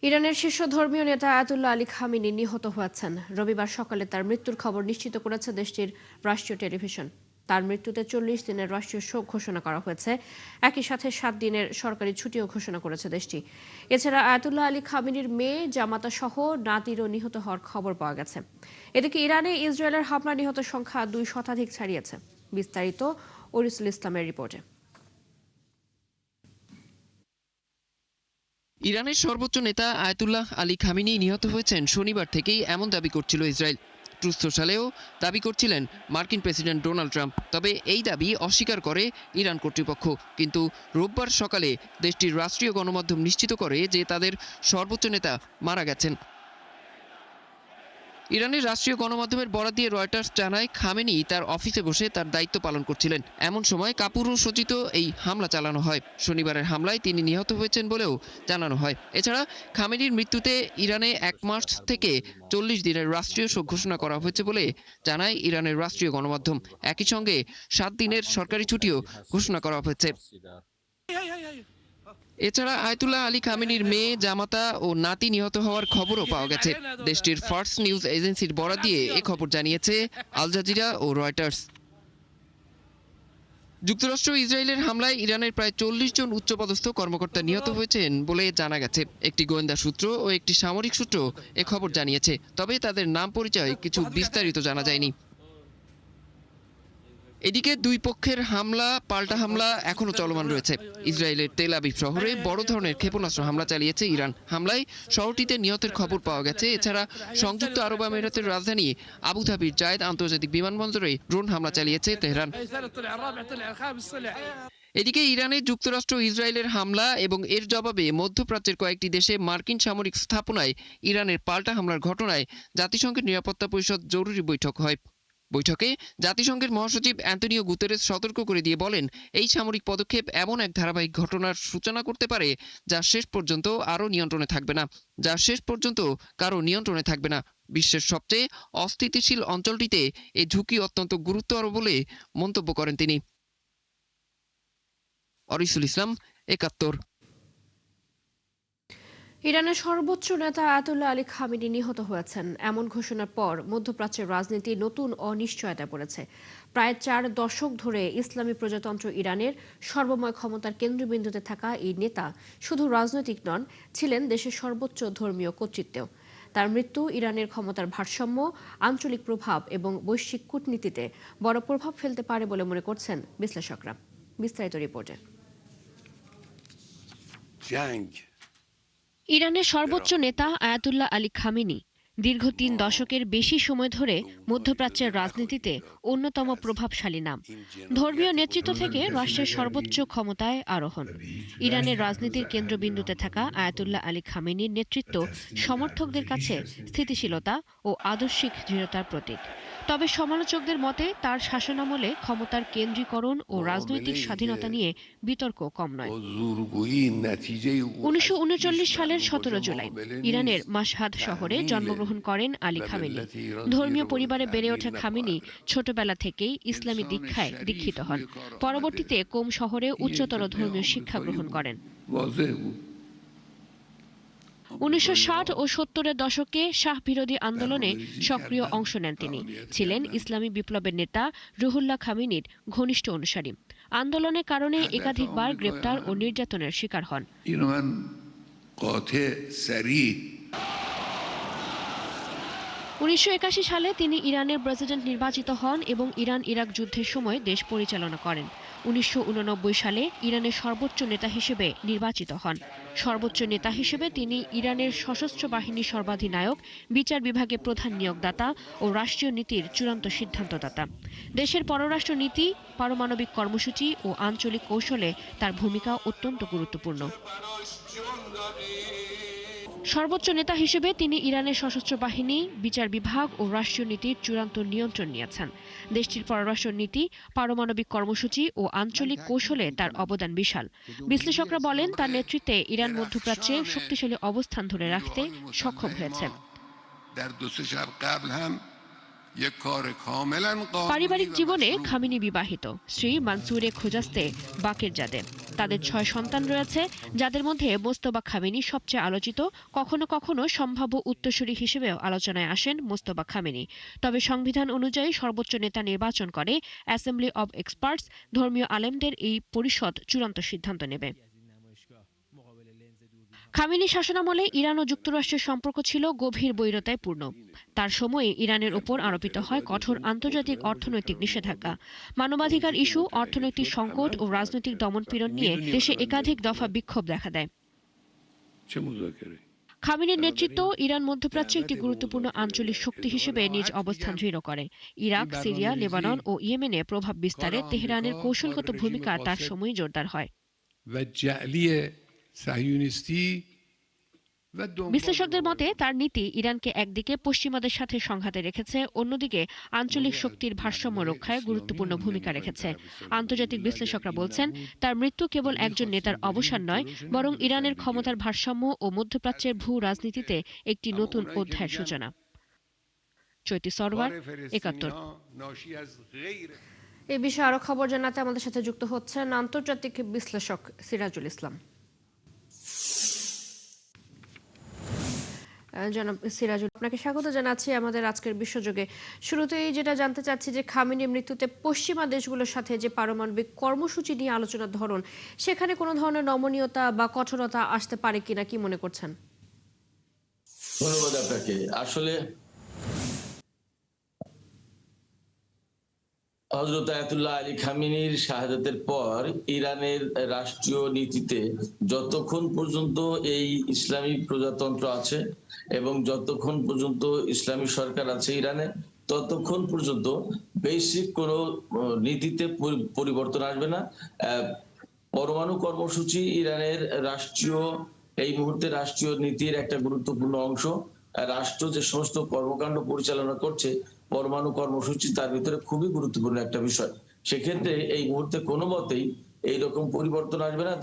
ইরানের শীর্ষ ধর্মীয় নেতা আয়াতুল্লাহ আলী খামেনি নিহত হয়েছেন। রবিবার সকালে তার মৃত্যুর খবর নিশ্চিত করেছে দেশটির রাষ্ট্রীয় টেলিভিশন। তার মৃত্যুতে 40 দিনের রাষ্ট্রীয় শোক ঘোষণা করা হয়েছে। একই সাথে 7 দিনের সরকারি ছুটিও ঘোষণা করেছে দেশটি। এছাড়া আয়াতুল্লাহ আলী খামেনির মেয়ে জামাতা সহ নাতিরও নিহত হওয়ার খবর পাওয়া গেছে। এদিকে ইরানে ইসরায়েলের হামলা নিহত সংখ্যা 2 শতাধিক ছাড়িয়েছে। বিস্তারিত ওরিসুল ইসলামের রিপোর্টে। ইরানের সর্বোচ্চ নেতা আয়াতুল্লাহ আলী খামেনি নিহত হয়েছেন শনিবার থেকেই এমন দাবি করছিল ইসরায়েল। ট্রুথ সোশ্যালেও দাবি করছিলেন মার্কিন প্রেসিডেন্ট ডোনাল্ড ট্রাম্প। তবে এই দাবি অস্বীকার করে ইরান কর্তৃপক্ষ। কিন্তু রোববার সকালে দেশটির রাষ্ট্রীয় গণমাধ্যম নিশ্চিত করে যে তাদের সর্বোচ্চ নেতা মারা গেছেন। ইরানের রাষ্ট্রীয় গণমাধ্যমের বরাত দিয়ে রয়টার্স জানায়, খামেনি তার অফিসে বসে তার দায়িত্ব পালন করছিলেন। এমন সময় কাপুরুষোচিত এই হামলা চালানো হয়। শনিবারের হামলায় তিনি নিহত হয়েছেন বলেও জানানো হয়। এছাড়া খামেনির মৃত্যুতে ইরানে 1 মার্চ থেকে 40 দিনের রাষ্ট্রীয় শোক ঘোষণা করা হয়েছে বলে জানায় ইরানের রাষ্ট্রীয় গণমাধ্যম। একই সঙ্গে 7 দিনের সরকারি ছুটিও ঘোষণা করা হয়েছে। এছাড়া আয়াতুল্লাহ আলী খামেনির মেয়ে, জামাতা ও নাতি নিহত হওয়ার খবরও পাওয়া গেছে। দেশটির ফার্স্ট নিউজ এজেন্সির বরাত দিয়ে এ খবর জানিয়েছে আল জাজিরা ও রয়টার্স। যুক্তরাষ্ট্র ইসরায়েলের হামলায় ইরানের প্রায় 40 জন উচ্চপদস্থ কর্মকর্তা নিহত হয়েছেন বলে জানা গেছে। একটি গোয়েন্দা সূত্র ও একটি সামরিক সূত্র এ খবর জানিয়েছে। তবে তাদের নাম পরিচয় কিছু বিস্তারিত জানা যায়নি। এদিকে দুই পক্ষের পাল্টা হামলা এখনো চলমান রয়েছে। ইসরায়েলের তেল আবিব শহরে বড় ধরনের ক্ষেপণাস্ত্র হামলা চালিয়েছে ইরান। হামলায় শহরটিতে নিহতের খবর পাওয়া গেছে। এছাড়া সংযুক্ত আরব আমিরাতের রাজধানী আবুধাবির জায়েদ আন্তর্জাতিক বিমানবন্দরে ড্রোন হামলা চালিয়েছে তেহরান। এদিকে ইরানে যুক্তরাষ্ট্র ইসরায়েলের হামলা এবং এর জবাবে মধ্যপ্রাচ্যের কয়েকটি দেশে মার্কিন সামরিক স্থাপনায় ইরানের পাল্টা হামলার ঘটনায় জাতিসংঘের নিরাপত্তা পরিষদ জরুরি বৈঠক হয়। বৈঠকে জাতিসংঘের মহাসচিব অ্যান্তোনিও গুতেরেস সতর্ক করে দিয়ে বলেন, এই সামরিক পদক্ষেপ এমন এক ধারাবাহিক ঘটনার সূচনা করতে পারে যা শেষ পর্যন্ত কারো নিয়ন্ত্রণে থাকবে না। বিশ্বের সবচেয়ে অস্থিতিশীল অঞ্চলটিতে এই ঝুঁকি অত্যন্ত গুরুতর বলে মন্তব্য করেন তিনি। অরিসুল ইসলাম, ৭১। ইরানের সর্বোচ্চ নেতা আয়াতুল্লাহ আলী খামেনি নিহত হয়েছেন এমন ঘোষণার পর মধ্যপ্রাচ্যের রাজনীতি নতুন অনিশ্চয়তায় পড়েছে। প্রায় 4 দশক ধরে ইসলামী প্রজাতন্ত্র ইরানের সর্বময় ক্ষমতার কেন্দ্রবিন্দুতে থাকা এই নেতা শুধু রাজনৈতিক নন, ছিলেন দেশের সর্বোচ্চ ধর্মীয় কর্তৃত্বেও। তার মৃত্যু ইরানের ক্ষমতার ভারসাম্য, আঞ্চলিক প্রভাব এবং বৈশ্বিক কূটনীতিতে বড় প্রভাব ফেলতে পারে বলে মনে করছেন বিশ্লেষকরা। বিস্তারিত রিপোর্টে। ইরানের সর্বোচ্চ নেতা আয়াতুল্লাহ আলী খামেনি দীর্ঘ 3 দশকের বেশি সময় ধরে মধ্যপ্রাচ্যের রাজনীতিতে অন্যতম প্রভাবশালী নাম। ধর্মীয় নেতৃত্ব থেকে রাষ্ট্রের সর্বোচ্চ ক্ষমতায় আরোহণ। ইরানের রাজনীতির কেন্দ্রবিন্দুতে থাকা আয়াতুল্লাহ আলী খামেনির নেতৃত্ব সমর্থকদের কাছে স্থিতিশীলতা ও আদর্শিক দৃঢ়তার প্রতীক। তবে সমালোচকদের মতে তার শাসনামলে ক্ষমতার কেন্দ্রীকরণ ও রাজনৈতিক স্বাধীনতা নিয়ে বিতর্ক কম নয়। 1939 সালের 17 জুলাই ইরানের মাশহাদ শহরে জন্মগ্রহণ করেন আলী খামেনি। ধর্মীয় পরিবারে বেড়ে ওঠা খামেনি ছোটবেলা থেকেই ইসলামী দীক্ষায় দীক্ষিত হন। পরবর্তীতে কোম শহরে উচ্চতর ধর্মীয় শিক্ষা গ্রহণ করেন। 1960 ও 70-এর দশকে শাহ বিরোধী আন্দোলনে সক্রিয় অংশ নেন তিনি। ছিলেন ইসলামী বিপ্লবের নেতা রুহুল্লাহ খামেনির ঘনিষ্ঠ অনুসারী। আন্দোলনের কারণে একাধিকবার গ্রেপ্তার ও নির্যাতনের শিকার হন। 1981 সালে তিনি ইরানের প্রেসিডেন্ট নির্বাচিত হন এবং ইরান ইরাক যুদ্ধের সময় দেশ পরিচালনা করেন। 1989 সালে ইরানের সর্বোচ্চ নেতা হিসেবে নির্বাচিত হন। সর্বোচ্চ নেতা হিসেবে তিনি ইরানের সশস্ত্র বাহিনীর সর্বাধিনায়ক, বিচার বিভাগে প্রধান নিয়োগদাতা ও রাষ্ট্রীয় নীতির চূড়ান্ত সিদ্ধান্তদাতা। দেশের পররাষ্ট্র নীতি, পারমাণবিক কর্মসূচি ও আঞ্চলিক কৌশলে তার ভূমিকা অত্যন্ত গুরুত্বপূর্ণ। সর্বোচ্চ নেতা হিসেবে তিনি ইরানের সশস্ত্র বাহিনী, বিচার বিভাগ ও রাষ্ট্রীয় নীতির চূড়ান্ত নিয়ন্ত্রণ নিয়েছেন। দেশটির পররাষ্ট্র নীতি, পারমাণবিক কর্মসূচি ও আঞ্চলিক কৌশলে তার অবদান বিশাল। বিশ্লেষকরা বলেন, তার নেতৃত্বে ইরান মধ্যপ্রাচ্যে শক্তিশালী অবস্থান ধরে রাখতে সক্ষম হয়েছে। یک کار کاملا পারিবারিক قانونی و জীবনে مشروع খামেনি বিবাহিত, স্ত্রী মানসুরে খোজাস্তে বাকেরজাদে। তাদের 6 সন্তান রয়েছে, যাদের মধ্যে মোস্তফা খামেনি সবচেয়ে আলোচিত। কখনো কখনো সম্ভাব্য উত্তরসূরি হিসেবেও আলোচনায় আসেন মোস্তফা খামেনি। তবে সংবিধান অনুযায়ী সর্বোচ্চ নেতা নির্বাচন করে অ্যাসেম্বলি অব এক্সপার্টস। ধর্মীয় আলেমদের এই পরিষদ চূড়ান্ত সিদ্ধান্ত নেবে। খামেনি শাসনামলে ইরান ও যুক্তরাষ্ট্রের সম্পর্ক ছিল গভীর বৈরতায় পূর্ণ। তার সময়ে ইরানের উপর আরোপিত হয় কঠোর আন্তর্জাতিক অর্থনৈতিক নিষেধাজ্ঞা। মানবাধিকার ইস্যু, অর্থনৈতিক সংকট ও রাজনৈতিক দমনপীড়ন নিয়ে দেশে একাধিক দফা বিক্ষোভ দেখা দেয়। খামেনির নেতৃত্ব ইরান মধ্যপ্রাচ্যে একটি গুরুত্বপূর্ণ আঞ্চলিক শক্তি হিসেবে নিজ অবস্থান দৃঢ় করে। ইরাক, সিরিয়া, লেবানন ও ইয়েমেনে প্রভাব বিস্তারে তেহরানের কৌশলগত ভূমিকা তার সময় জোরদার হয়। বিশ্লেষকদের মতে তার নীতি ইরানকে একদিকে পশ্চিমাদের সাথে সংঘাতে রেখেছে, অন্যদিকে আঞ্চলিক শক্তির ভারসাম্য রক্ষায় গুরুত্বপূর্ণ ভূমিকা রেখেছে। আন্তর্জাতিক বিশ্লেষকরা বলছেন, তার মৃত্যু কেবল একজন নেতার অবসান নয়, বরং ইরানের ক্ষমতার ভারসাম্য ও মধ্যপ্রাচ্যের ভূ রাজনীতিতে একটি নতুন অধ্যায়ের সূচনা। চৈতি সরওয়ার, ৭১। এই বিষয়ে আরো খবর জানাতে আমাদের সাথে যুক্ত হচ্ছেন আন্তর্জাতিক বিশ্লেষক সিরাজুল ইসলাম। জনাব সিরাজুল, আপনাকে স্বাগত জানাচ্ছি আমাদের আজকের বিশ্বযোগে। শুরুতেই যেটা জানতে চাচ্ছি যে খামেনির মৃত্যুতে পশ্চিমা দেশগুলোর সাথে যে পারমাণবিক কর্মসূচি নিয়ে আলোচনার ধরন, সেখানে কোনো ধরনের নমনীয়তা বা কঠোরতা আসতে পারে কিনা, কি মনে করছেন? ধন্যবাদ আপনাকে। আসলে হযরত আয়াতুল্লাহ আলী খামেনির শাহাদাতের পর ইরানের রাষ্ট্রীয় নীতিতে যতক্ষণ পর্যন্ত এই ইসলামী প্রজাতন্ত্র আছে এবং যতক্ষণ পর্যন্ত ইসলামী সরকার আছে ইরানে, ততক্ষণ পর্যন্ত বেসিক কোনো নীতিতে পরিবর্তন আসবে না। পরমাণু কর্মসূচি ইরানের রাষ্ট্রীয় এই মুহূর্তে রাষ্ট্রীয় নীতির একটা গুরুত্বপূর্ণ অংশ। রাষ্ট্র যে সমস্ত কর্মকাণ্ড পরিচালনা করছে, পরমাণু কর্মসূচি তার ভিতরে খুবই গুরুত্বপূর্ণ একটা বিষয়। সেক্ষেত্রে এই মুহূর্তে কোনো মতেই এইরকম পরিবর্তন আসবে না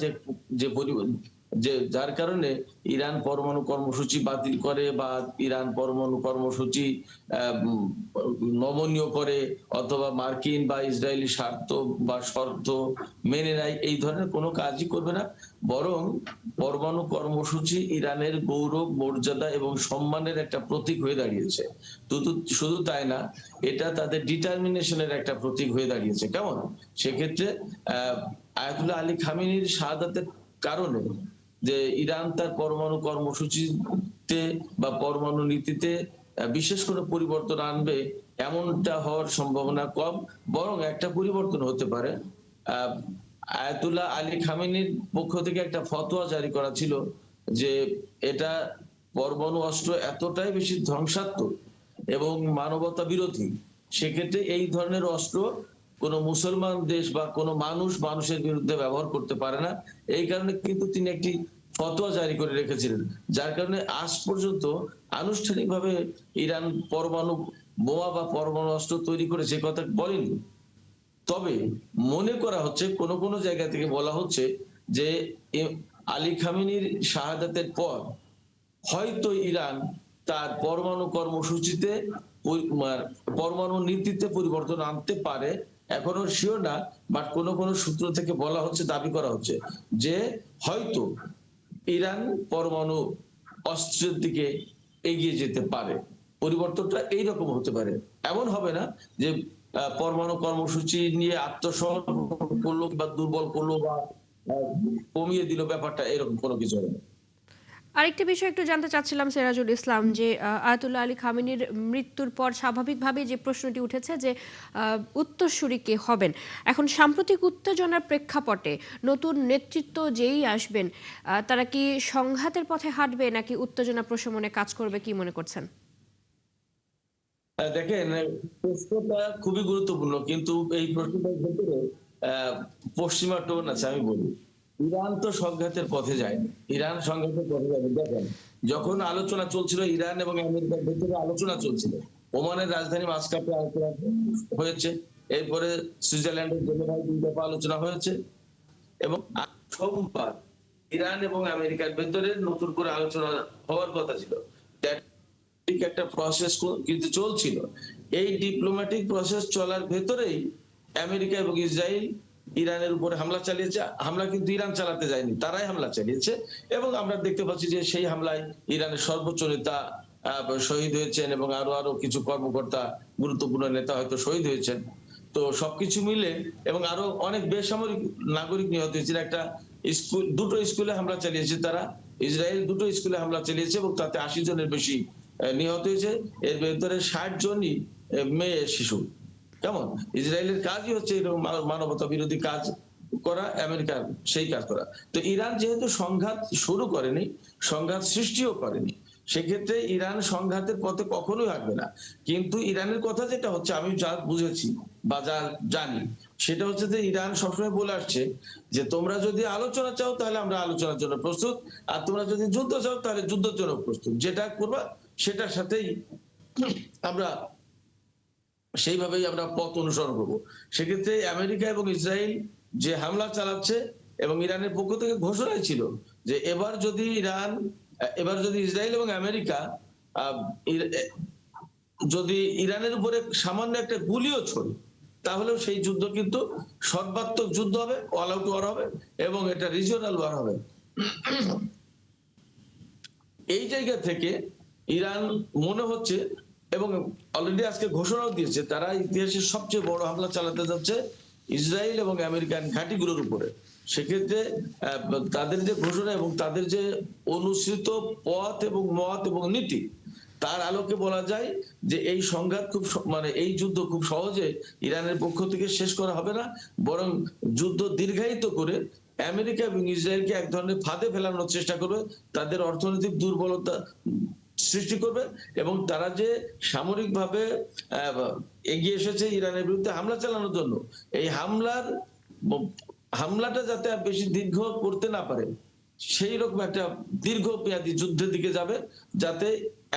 যে যার কারণে ইরান পরমাণু কর্মসূচি বাতিল করে বা ইরান পরমাণু কর্মসূচি নমনীয় করে অথবা মার্কিন বা ইসরায়েলি স্বার্থ বা শর্ত মেনে নেয়, এই ধরনের কোনো কাজই করবে না। বরং পরমাণু কর্মসূচি ইরানের গৌরব, মর্যাদা এবং সম্মানের একটা প্রতীক হয়ে দাঁড়িয়েছে। শুধু তাই না, এটা তাদের ডিটারমিনেশনের একটা প্রতীক হয়ে দাঁড়িয়েছে। কেমন? সেক্ষেত্রে আয়াতুল্লাহ আলী খামেনির শাহাদাতের কারণে যে ইরান তার পরমাণু কর্মসূচিতে বা পরমাণু নীতিতে বিশেষ কোনো পরিবর্তন আনবে এমনটা হওয়ার সম্ভাবনা কম। বরং একটা পরিবর্তন হতে পারে। আয়াতুল্লাহ আলী খামেনির পক্ষ থেকে একটা ফতোয়া জারি করা ছিল যে এটা পরমাণু অস্ত্র এতটাই বেশি ধ্বংসাত্মক এবং মানবতা বিরোধী, সেক্ষেত্রে এই ধরনের অস্ত্র কোনো মুসলমান দেশ বা কোনো মানুষের বিরুদ্ধে ব্যবহার করতে পারে না। এই কারণে কিন্তু তিনি একটি ফতোয়া জারি করে রেখেছিলেন, যার কারণে আজ পর্যন্ত আনুষ্ঠানিকভাবে ইরান পরমাণু বোমা বা পরমাণু অস্ত্র তৈরি করে যে কথা বলেনি। তবে মনে করা হচ্ছে, কোন কোন জায়গা থেকে বলা হচ্ছে যে আলী খামেনির শাহাদাতের পর হয়তো ইরান তার পরমাণু কর্মসূচিতে পরমাণু নীতিতে পরিবর্তন আনতে পারে। এখনো শিওর না, বাট কোন কোন সূত্র থেকে বলা হচ্ছে, দাবি করা হচ্ছে যে হয়তো ইরান পরমাণু অস্ত্রের দিকে এগিয়ে যেতে পারে। পরিবর্তনটা এইরকম হতে পারে, এমন হবে না যে পরমাণু কর্মসূচি নিয়ে আত্মসমর্পণ করলো বা দুর্বল করলো বা কমিয়ে দিল, ব্যাপারটা এরকম কোনো কিছু হবে না। আরেকটি বিষয় একটু জানতে চাচ্ছিলাম সিরাজুল ইসলাম, যে আয়াতুল্লাহ আলী খামেনির মৃত্যুর পর স্বাভাবিকভাবে যে প্রশ্নটি উঠেছে যে উত্তরসূরি কে হবেন। এখন সাম্প্রতিক উত্তেজনার প্রেক্ষাপটে নতুন নেতৃত্ব যেই আসবেন, তারা কি সংঘাতের পথে হাঁটবে নাকি উত্তেজনা প্রশমনে কাজ করবে, কি মনে করছেন? দেখেন, প্রশ্নটা খুবই গুরুত্বপূর্ণ, কিন্তু এই প্রশ্নটার ভেতরে পশ্চিমা টোন আছে। আমি বলি, ইরান তো সংঘাতের পথে যায়নি, ইরান সংঘাতের পথে যায়নি। দেখেন, যখন আলোচনা চলছিল ইরান এবং আমেরিকার ভেতরে আলোচনা চলছিল, ওমানের রাজধানী মাস্কাটে আলোচনা হয়েছে, এরপরে সুইজারল্যান্ডের জেনেভায় 2 দফা আলোচনা হয়েছে এবং সোমবার ইরান এবং আমেরিকার ভেতরে নতুন করে আলোচনা হওয়ার কথা ছিল। একটা প্রসেস কিন্তু চলছিল। এই ডিপ্লোম্যাটিক প্রসেস চলার ভেতরেই আমেরিকা এবং ইসরায়েল ইরানের উপরে হামলা চালিয়েছে। হামলা কিন্তু ইরান চালাতে যায়নি, তারাই হামলা চালিয়েছে। এবং আমরা দেখতে পাচ্ছি যে সেই হামলায় ইরানের সর্বোচ্চ নেতা শহীদ হয়েছেন এবং আরো কিছু কর্মকর্তা, গুরুত্বপূর্ণ নেতা হয়তো শহীদ হয়েছেন। তো সবকিছু মিলে এবং আরো অনেক বেসামরিক নাগরিক নিহত হয়েছিল। একটা স্কুল, দুটো স্কুলে হামলা চালিয়েছে তারা, ইসরায়েল দুটো স্কুলে হামলা চালিয়েছে এবং তাতে 80 জনের বেশি নিহত হয়েছে। এর ভেতরে 60 জনই মেয়ে, শিশু। কেমন? ইসরায়েলের কাজই হচ্ছে এরকম মানবতা বিরোধী কাজ করা, আমেরিকার সেই কাজ করা। তো ইরান যেহেতু সংঘাত শুরু করেনি, সংঘাত সৃষ্টিও করেনি, সেক্ষেত্রে ইরান সংঘাতের পথে কখনোই হাঁটবে না। কিন্তু ইরানের কথা যেটা হচ্ছে, আমি যা বুঝেছি বা যা জানি, সেটা হচ্ছে যে ইরান সবসময় বলে আসছে যে তোমরা যদি আলোচনা চাও তাহলে আমরা আলোচনার জন্য প্রস্তুত, আর তোমরা যদি যুদ্ধ চাও তাহলে যুদ্ধের জন্য প্রস্তুত। যেটা করবা সেটার সাথেই আমরা সেইভাবেই আমরা পথ অনুসরণ করবো। সেক্ষেত্রে আমেরিকা এবং ইসরায়েল যে হামলা চালাচ্ছে, এবং ইরানের পক্ষ থেকে ঘোষণাই ছিল যে এবার যদি ইসরায়েল এবং আমেরিকা যদি ইরানের উপরে সামান্য একটা গুলিও ছড়ে, তাহলেও সেই যুদ্ধ কিন্তু সর্বাত্মক যুদ্ধ হবে, অল আউট ওয়ার হবে, এবং এটা রিজিওনাল ওয়ার হবে। এই জায়গা থেকে ইরান মনে হচ্ছে, এবং অলরেডি আজকে ঘোষণাও দিয়েছে, তারা ইতিহাসের সবচেয়ে বড় হামলা চালাতে যাচ্ছে ইসরায়েল এবং আমেরিকান ঘাঁটিগুলোর উপরে। সেক্ষেত্রে তাদের যে ঘোষণা এবং তাদের যে অনুসৃত পথ এবং মত এবং নীতি, তার আলোকে বলা যায় যে এই সংঘাত এই যুদ্ধ খুব সহজে ইরানের পক্ষ থেকে শেষ করা হবে না, বরং যুদ্ধ দীর্ঘায়িত করে আমেরিকা এবং ইসরায়েলকে এক ধরনের ফাঁদে ফেলানোর চেষ্টা করবে, তাদের অর্থনৈতিক দুর্বলতা সৃষ্টি করবে, এবং তারা যে সামরিকভাবে এগিয়ে এসেছে ইরানের বিরুদ্ধে হামলা চালানোর জন্য, এই হামলাটা যাতে আর বেশি দীর্ঘ করতে না পারে, সেই রকম একটা দীর্ঘমেয়াদী যুদ্ধের দিকে যাবে, যাতে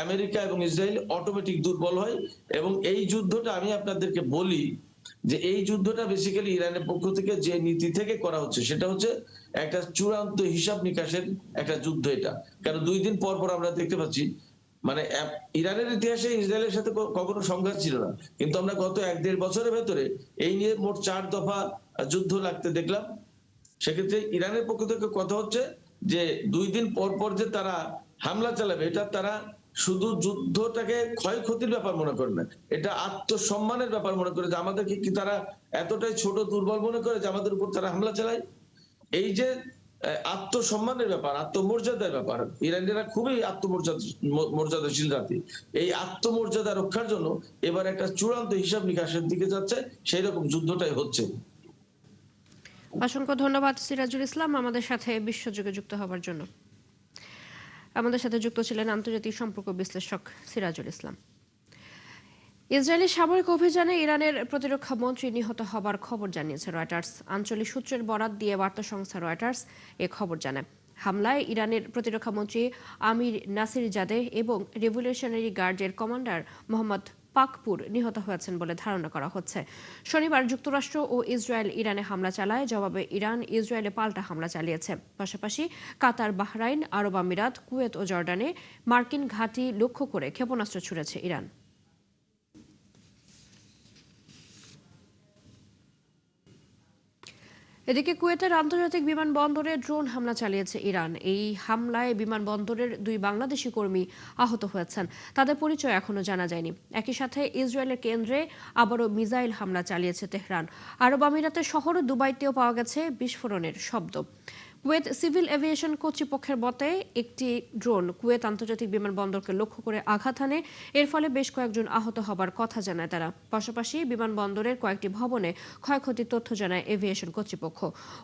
আমেরিকা এবং ইসরায়েল অটোমেটিক দুর্বল হয়। এবং এই যুদ্ধটা আমি আপনাদেরকে বলি যে এই যুদ্ধটা বেসিক্যালি ইরানের পক্ষ থেকে যে নীতি থেকে করা হচ্ছে, সেটা হচ্ছে একটা চূড়ান্ত হিসাব নিকাশের একটা যুদ্ধ এটা। কারণ 2 দিন পর পর আমরা দেখতে পাচ্ছি, ইরানের ইতিহাসে ইসরায়েলের সাথে কখনো সংঘাত ছিল না, কিন্তু আমরা গত 1-1.5 বছরের ভেতরে এই নিয়ে মোট 4 দফা যুদ্ধ লাগতে দেখলাম। সেক্ষেত্রে ইরানের পক্ষ থেকে কথা হচ্ছে যে 2 দিন পর পর যে তারা হামলা চালাবে, এটা তারা শুধু যুদ্ধটাকে ক্ষয়ক্ষতির ব্যাপার মনে করে না, এটা আত্মসম্মানের ব্যাপার মনে করে, যে আমাদেরকে কি তারা এতটাই ছোট দুর্বল মনে করে যে আমাদের উপর তারা হামলা চালায়। এই যে আত্মসম্মানের ব্যাপার, আত্মমর্যাদার ব্যাপার, ইরানিরা খুবই মর্যাদাশীল জাতি। এই আত্মমর্যাদা রক্ষার জন্য এবার একটা চূড়ান্ত হিসাব নিকাশের দিকে যাচ্ছে, সেই রকম যুদ্ধটাই হচ্ছে। অসংখ্য ধন্যবাদ সিরাজুল ইসলাম আমাদের সাথে বিশ্বযোগে যুক্ত হওয়ার জন্য। আমাদের সাথে যুক্ত ছিলেন আন্তর্জাতিক সম্পর্ক বিশ্লেষক সিরাজুল ইসলাম। ইসরায়েলি সামরিক অভিযানে ইরানের প্রতিরক্ষা মন্ত্রী নিহত হবার খবর জানিয়েছে রয়টার্স। আঞ্চলিক সূত্রের বরাত দিয়ে বার্তা সংস্থা রয়টার্স এ খবর জানায়। হামলায় ইরানের প্রতিরক্ষা মন্ত্রী আমির নাসির জাদেহ এবং রেভলিউশনারি গার্ডের কমান্ডার মোহাম্মদ পাকপুর নিহত হয়েছেন বলে ধারণা করা হচ্ছে। শনিবার যুক্তরাষ্ট্র ও ইসরায়েল ইরানে হামলা চালায়, জবাবে ইরান ইসরায়েলে পাল্টা হামলা চালিয়েছে। পাশাপাশি কাতার, বাহরাইন, আরব আমিরাত, কুয়েত ও জর্ডানে মার্কিন ঘাঁটি লক্ষ্য করে ক্ষেপণাস্ত্র ছুড়েছে ইরান। এদিকে কুয়েতের আন্তর্জাতিক বিমানবন্দরে ড্রোন হামলা চালিয়েছে ইরান। এই হামলায় বিমানবন্দরের 2 বাংলাদেশি কর্মী আহত হয়েছেন, তাদের পরিচয় এখনো জানা যায়নি। একই সাথে ইসরায়েলের কেন্দ্রে আবারও মিসাইল হামলা চালিয়েছে তেহরান। আরব আমিরাতের শহর দুবাইতেও পাওয়া গেছে বিস্ফোরণের শব্দ। কুয়েত সিভিল এভিয়েশন কর্তৃপক্ষের মতে একটি ড্রোন কুয়েত আন্তর্জাতিক বিমানবন্দরকে লক্ষ্য করে আঘাত হানে, এর ফলে বেশ কয়েকজন আহত হবার কথা জানায় তারা। পাশাপাশি বিমানবন্দরের কয়েকটি ভবনে ক্ষয়ক্ষতির তথ্য জানায় এভিয়েশন কর্তৃপক্ষ।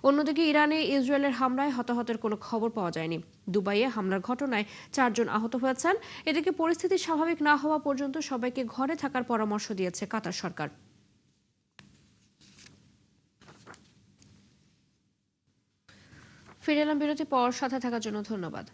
অন্যদিকে ইরানে ইসরায়েলের হামলায় হতাহতের কোনো খবর পাওয়া যায়নি। দুবাইয়ে হামলার ঘটনায় 4 জন আহত হয়েছেন। এদিকে পরিস্থিতি স্বাভাবিক না হওয়া পর্যন্ত সবাইকে ঘরে থাকার পরামর্শ দিয়েছে কাতার সরকার। ফিরে এলাম বিরতি পর, সাথে থাকার জন্য ধন্যবাদ।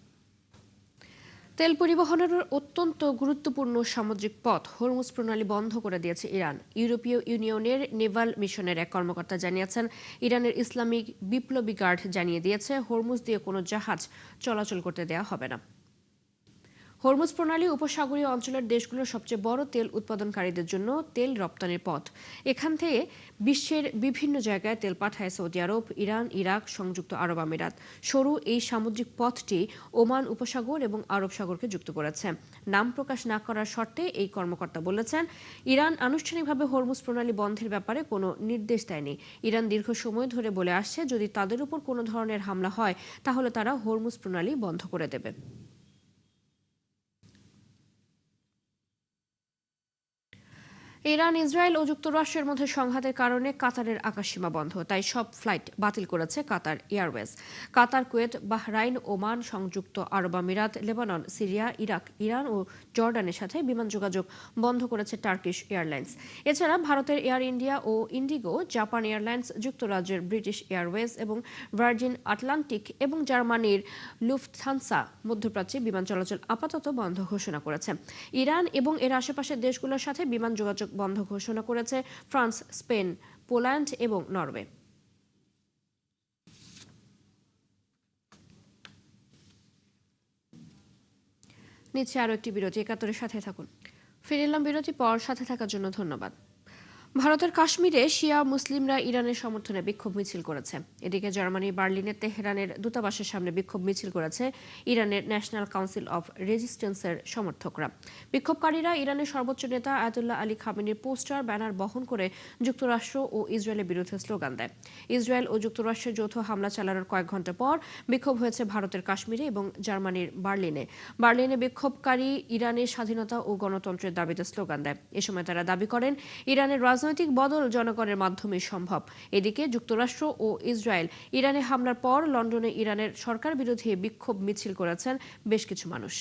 তেল পরিবহনের অত্যন্ত গুরুত্বপূর্ণ সামুদ্রিক পথ হরমুজ প্রণালী বন্ধ করে দিয়েছে ইরান। ইউরোপীয় ইউনিয়নের নেভাল মিশনের এক কর্মকর্তা জানিয়েছেন, ইরানের ইসলামিক বিপ্লবী গার্ড জানিয়ে দিয়েছে হরমুজ দিয়ে কোনো জাহাজ চলাচল করতে দেওয়া হবে না। হরমুজ প্রণালী উপসাগরীয় অঞ্চলের দেশগুলোর সবচেয়ে বড় তেল উৎপাদনকারীদের জন্য তেল রপ্তানির পথ। এখান থেকে বিশ্বের বিভিন্ন জায়গায় তেল পাঠায় সৌদি আরব, ইরান, ইরাক, সংযুক্ত আরব আমিরাত। সরু এই সামুদ্রিক পথটি ওমান উপসাগর এবং আরব সাগরকে যুক্ত করেছে। নাম প্রকাশ না করার শর্তে এই কর্মকর্তা বলেছেন, ইরান আনুষ্ঠানিকভাবে হরমুজ প্রণালী বন্ধের ব্যাপারে কোনো নির্দেশ দেয়নি। ইরান দীর্ঘ সময় ধরে বলে আসছে, যদি তাদের উপর কোনো ধরনের হামলা হয় তাহলে তারা হরমুজ প্রণালী বন্ধ করে দেবে। ইরান, ইসরায়েল ও যুক্তরাষ্ট্রের মধ্যে সংঘাতের কারণে কাতারের আকাশসীমা বন্ধ, তাই সব ফ্লাইট বাতিল করেছে কাতার এয়ারওয়েজ। কাতার, কুয়েত, বাহরাইন, ওমান, সংযুক্ত আরব আমিরাত, লেবানন, সিরিয়া, ইরাক, ইরান ও জর্ডানের সাথে বিমান যোগাযোগ বন্ধ করেছে টার্কিশ এয়ারলাইন্স। এছাড়া ভারতের এয়ার ইন্ডিয়া ও ইন্ডিগো, জাপান এয়ারলাইন্স, যুক্তরাজ্যের ব্রিটিশ এয়ারওয়েজ এবং ভার্জিন আটলান্টিক এবং জার্মানির লুফথানসা মধ্যপ্রাচ্যে বিমান চলাচল আপাতত বন্ধ ঘোষণা করেছে। ইরান এবং এর আশেপাশের দেশগুলোর সাথে বিমান যোগাযোগ বন্ধ ঘোষণা করেছে ফ্রান্স, স্পেন, পোল্যান্ড এবং নরওয়ে। নিচে আরো একটি বিরতি, ৭১-এর সাথে থাকুন। ফিরে এলাম বিরতি পর, সাথে থাকার জন্য ধন্যবাদ। ভারতের কাশ্মীরে শিয়া মুসলিমরা ইরানের সমর্থনে বিক্ষোভ মিছিল করেছে। এদিকে জার্মানির বার্লিনে তেহরানের দূতাবাসের সামনে বিক্ষোভ মিছিল করেছে ইরানের ন্যাশনাল কাউন্সিল অফ রেজিস্ট্যান্সের সমর্থকরা। বিক্ষোভকারীরা ইরানের সর্বোচ্চ নেতা আয়াতুল্লাহ আলী খামেনির পোস্টার, ব্যানার বহন করে যুক্তরাষ্ট্র ও ইসরায়েলের বিরুদ্ধে স্লোগান দেয়। ইসরায়েল ও যুক্তরাষ্ট্রের যৌথ হামলা চালানোর কয়েক ঘন্টা পর বিক্ষোভ হয়েছে ভারতের কাশ্মীরে এবং জার্মানির বার্লিনে। বার্লিনে বিক্ষোভকারী ইরানের স্বাধীনতা ও গণতন্ত্রের দাবিতে স্লোগান দেয়। এ সময় তারা দাবি করেন, ইরানের রাজনৈতিক বদল জনগণের মাধ্যমে সম্ভব। এদিকে যুক্তরাষ্ট্র ও ইসরায়েল ইরানে হামলার পর লন্ডনে ইরানের সরকার বিরোধী বিক্ষোভ মিছিল করেছেন বেশ কিছু মানুষ।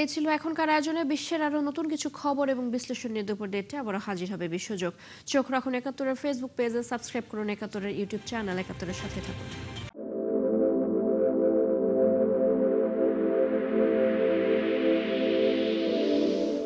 এই ছিল এখনকার আয়োজনে। বিশ্বের আরো নতুন কিছু খবর এবং বিশ্লেষণ নিয়ে দুপুর ১:৩০টায় আবার হাজির হবে বিশ্বযোগ। চোখ রাখুন ৭১-এর ফেসবুক পেজে, সাবস্ক্রাইব করুন ৭১-এর ইউটিউব চ্যানেল। ৭১-এর সাথে থাকুন।